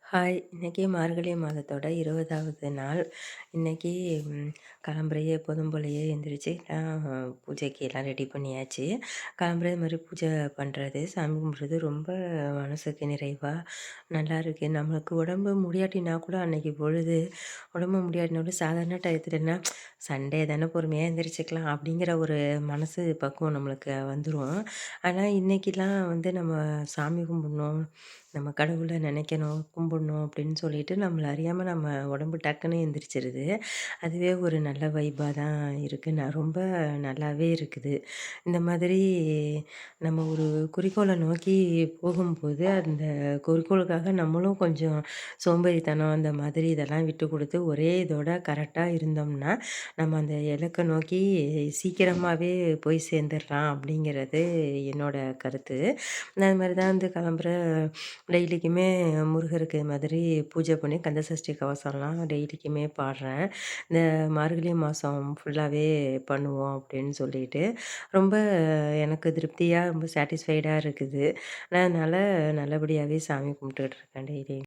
Hi! இன்னைக்கு மார்கழி மாதத்தோட 20வது நாள். இன்னைக்கு ம் காலம்பறையே எப்போதும் போலயே எந்திரிச்சு பூஜைக்கு எல்லாம் ரெடி பண்ணியாச்சு. காலம்பற இது மாரி பூஜை பண்ணுறது, சாமி கும்பிட்றது ரொம்ப மனசுக்கு நிறைவா, நல்லாயிருக்கு. நம்மளுக்கு உடம்பு முடியாட்டினா கூட அன்னைக்கு பொழுது, உடம்பு முடியாட்டினா கூட சாதாரண டயத்துலனா சண்டே தானே பொறுமையா எந்திரிச்சுக்கலாம் அப்படிங்கிற ஒரு மனசு பக்குவம் நம்மளுக்கு வந்துரும். ஆனா இன்னைக்கெல்லாம் வந்து நம்ம சாமி கும்பிடணும், நம்ம கடவுள நினைக்கணும், கும்பிடணும் அப்படின்னு சொல்லிட்டு நம்மள அறியாம நம்ம உடம்பு டக்குன்னு எந்திரிச்சிருது. அதுவே ஒரு நல்ல வைபா தான் இருக்கு. நான் ரொம்ப நல்லாவே இருக்குது. இந்த மாதிரி நம்ம ஒரு குறிக்கோள நோக்கி போகும்போது, அந்த குறிக்கோளுக்காக நம்மளும் கொஞ்சம் சோம்பேறித்தனம் அந்த மாதிரி இதெல்லாம் விட்டு குடுத்து, ஒரே இதோட கரெக்ட்டா இருந்தோம்னா, நம்ம அந்த இலக்க நோக்கி சீக்கிரமாவே போய் சேர்ந்துரலாம் அப்படிங்கிறது என்னோட கருத்து. நான் அது மாரி தான் வந்து கிளம்புற டெய்லிக்குமே முருகருக்கு இது மாதிரி பூஜை பண்ணி கந்தசஷ்டி கவசம்லாம் டெய்லிக்குமே பாடுறேன். இந்த மார்கழி மாதம் ஃபுல்லாவே பண்ணுவோம் அப்படின்னு சொல்லிட்டு, ரொம்ப எனக்கு திருப்தியா ரொம்ப சாட்டிஸ்ஃபைடா இருக்குது. நான் அதனால நல்லபடியாவே சாமி கும்பிட்டுட்டு இருக்கேன் டெய்லியும்.